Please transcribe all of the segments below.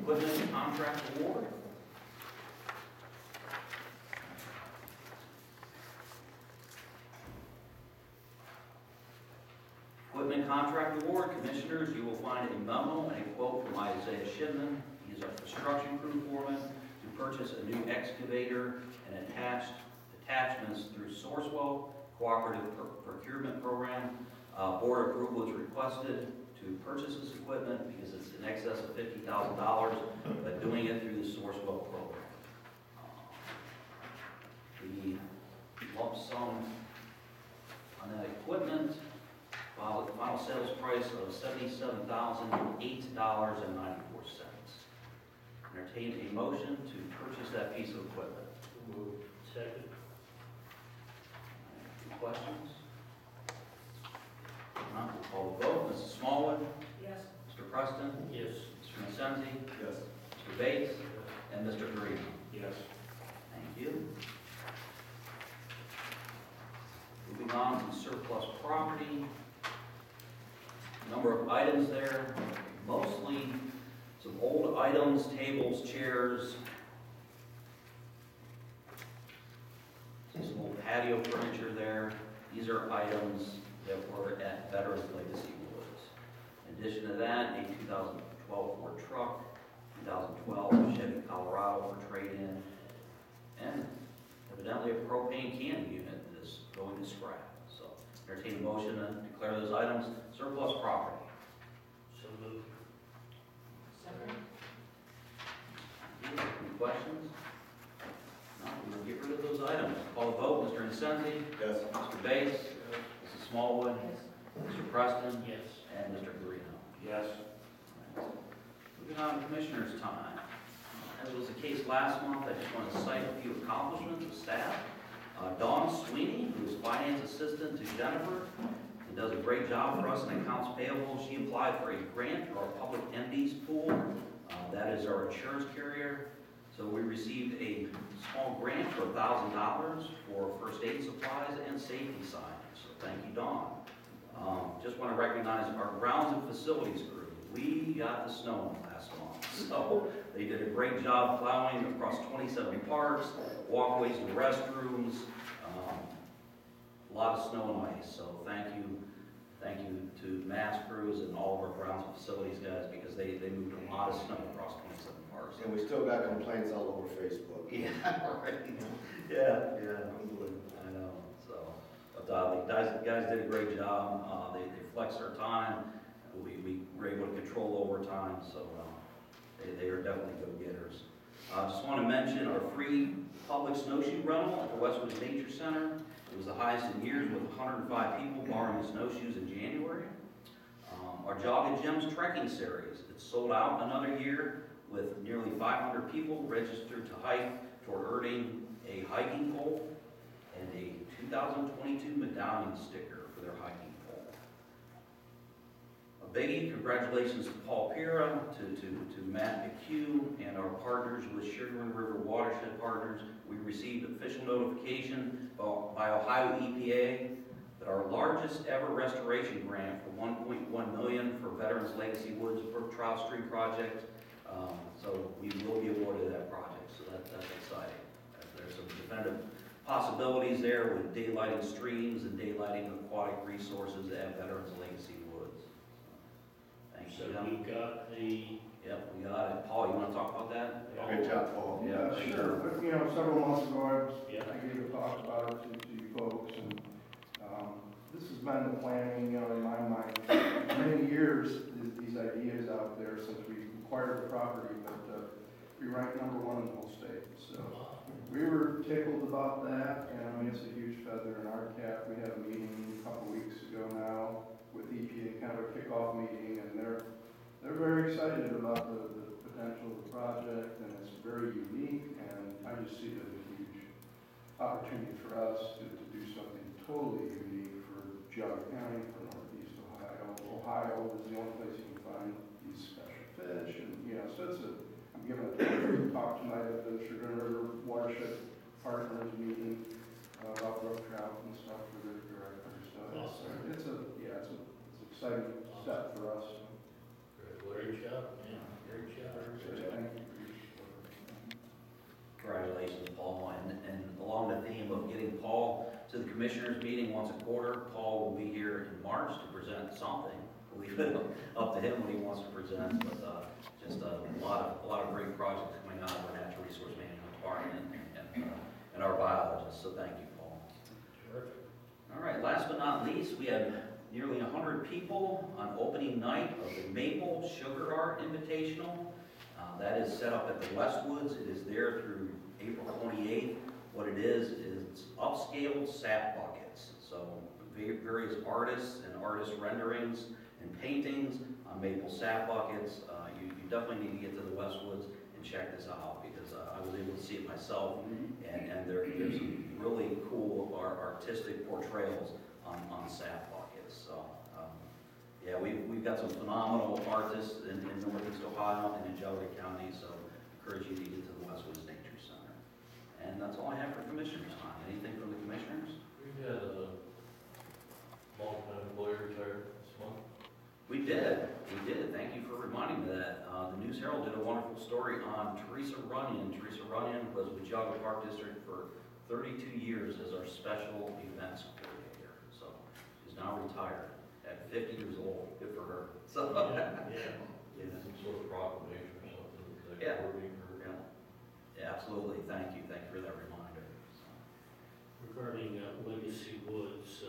equipment contract award. Equipment contract award, Commissioners, you will find a memo and a quote from Isaiah Shipman. He is our construction crew foreman to purchase a new excavator and attachments through Sourcewell Cooperative Procurement Program. Board approval is requested to purchase this equipment because it's in excess of $50,000, but doing it through the Sourcewell program. The lump sum on that equipment, final sales price of $77,008.94. Entertain a motion to purchase that piece of equipment. Move. Second. Any questions? None, we'll call the vote. Mrs. Smallwood? Yes. Mr. Preston? Yes. Mr. Incenzi? Yes. Mr. Bates? And Mr. Carino? Yes. Thank you. Moving on to surplus property. Number of items there, mostly some old items, tables, chairs, some old patio furniture there. These are items that were at Veterans Legacy Woods. In addition to that, a 2012 Ford truck, 2012 Chevy Colorado for trade-in, and evidently a propane candy unit that is going to scrap. So entertain a motion to declare those items surplus property. So moved. Second. Any questions? No, we'll get rid of those items. Call the vote. Mr. Incenzi? Yes. Mr. Bates? Mrs. Smallwood? Yes. Mr. Preston? Yes. And Mr. Carino? Yes. Moving on to Commissioners' time. As was the case last month, I just want to cite a few accomplishments of staff. Dawn Sweeney, who is Finance Assistant to Jennifer, and does a great job for us in accounts payable. She applied for a grant for our public entities pool. That is our insurance carrier. So we received a small grant for $1,000 for first aid supplies and safety signs. So thank you, Dawn. Just want to recognize our grounds and facilities crew. We got the snow last month, so they did a great job plowing across 27 parks, walkways to restrooms, a lot of snow and ice. So thank you to Matt's crews and all of our grounds and facilities guys, because they moved a lot of snow across 27 parks. And we still got complaints all over Facebook. Yeah, right. Yeah. I know. So, but the guys did a great job. They flexed their time. We were able to control overtime, so they are definitely go-getters. I just want to mention our free public snowshoe rental at the Westwood Nature Center. It was the highest in years with 105 people borrowing snowshoes in January. Our Jog and Gems trekking series, it's sold out another year with nearly 500 people registered to hike toward earning a hiking pole and a 2022 medallion sticker for their hiking pole. A biggie, congratulations to Paul Pira, to Matt McHugh, and our partners with Sugarland River Watershed Partners. We received official notification by Ohio EPA that our largest ever restoration grant for $1.1 million for Veterans Legacy Woods Brook Trout Stream project. So we will be awarded that project, so that's exciting. There's some definitive possibilities there with daylighting streams and daylighting aquatic resources at Veterans Legacy Woods. Thank you. So we got the. Yep, we got it. Paul, you want to talk about that? Great job, Paul. Yeah, Sure. But, several months ago, I Yeah. gave a talk about it to you folks, and this has been the planning, in my mind, for many years, these ideas out there since we acquired the property, but we ranked #1 in the whole state. So we were tickled about that, and it's a huge feather in our cap. We had a meeting a couple weeks ago now with EPA, kind of a kickoff meeting, and they're very excited about the potential of the project, and it's very unique, and I just see it as a huge opportunity for us to do something totally unique for Geauga County, for Northeast Ohio. Ohio is the only place you can find these special fish, and so I'm giving a talk tonight at the Sugarland River Watershed Partners meeting about brook trout and stuff for their directors. So Awesome. it's an exciting step for us. Great job, man. Great job. Thank commissioners meeting once a quarter. Paul will be here in March to present something. We'll leave it up to him what he wants to present, but just a lot of great projects coming out of our natural resource management department and our biologists, so thank you, Paul. Terrific. All right, last but not least, we had nearly 100 people on opening night of the Maple Sugar Art Invitational. That is set up at the Westwoods. It is there through April 28th. What it is upscaled sap buckets. So various artists and artist renderings and paintings on maple sap buckets. You definitely need to get to the Westwoods and check this out because I was able to see it myself, and there's some really cool artistic portrayals on sap buckets. So yeah, we've got some phenomenal artists in Northeast Ohio and in Delaware County, so I encourage you to get to the Westwoods Nature Center. And that's all I have for commissioners time. Anything from the commissioners? We had a long-time employee retire this month. We did. Thank you for reminding me of that. The News Herald did a wonderful story on Teresa Runyon. Teresa Runyon was with Geauga Park District for 32 years as our special events coordinator. So she's now retired at 50 years old. Good for her. So Yeah. Some sort of proclamation or something. Yeah. Awarding her. Yeah, absolutely. Thank you for that reminder. So, Regarding Legacy Woods,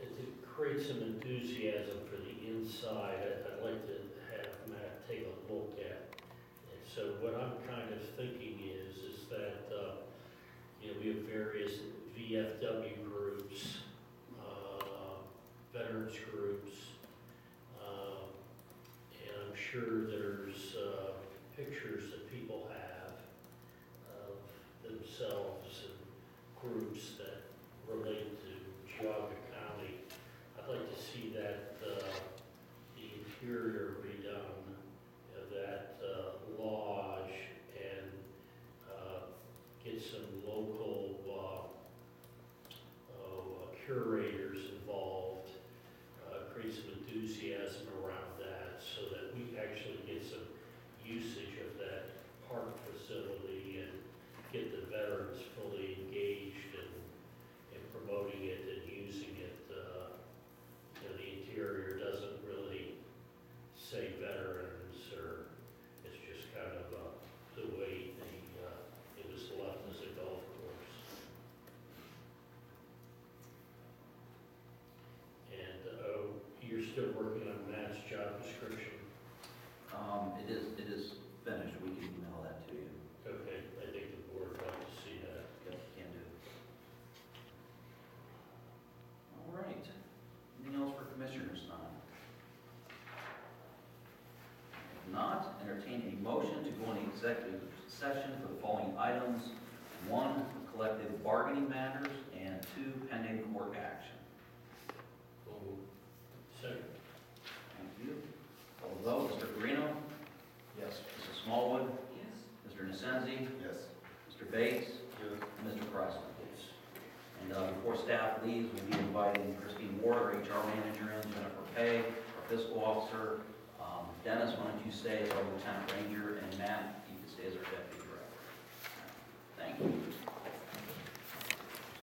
to create some enthusiasm for the inside, I'd like to have Matt take a look at. And so what I'm kind of thinking is that, we have various VFW groups, veterans groups, and I'm sure there's pictures that people have of themselves and groups that relate to Geauga County. I'd like to see that the interior redone, that lodge, and get some local curators involved, create some enthusiasm around that so that we actually get some usage of that park facility and get the veterans fully engaged in promoting it and using it. The interior doesn't really say veterans, or it's just kind of the way it was left as a golf course. And you're still working on Matt's job description? it is finished. We can email that to you. Okay, I think the board would like to see that. Yep, can do. All right. Anything else for commissioners time? If not, entertain a motion to go into executive session for the following items. 1, collective bargaining matters, and 2, pending court action. So moved. Second. Thank you. Call the vote. Mr. Carino? Yes. Mrs. Smallwood? Yes. Mr. Nasenzi? Yes. Mr. Bates? Yes. And Mr. Presley? And before staff leaves, we'll be inviting Christine Ward, our HR manager, and Jennifer Pay, our fiscal officer. Dennis, why don't you stay as our lieutenant ranger, and Matt, you can stay as our deputy director. Thank you.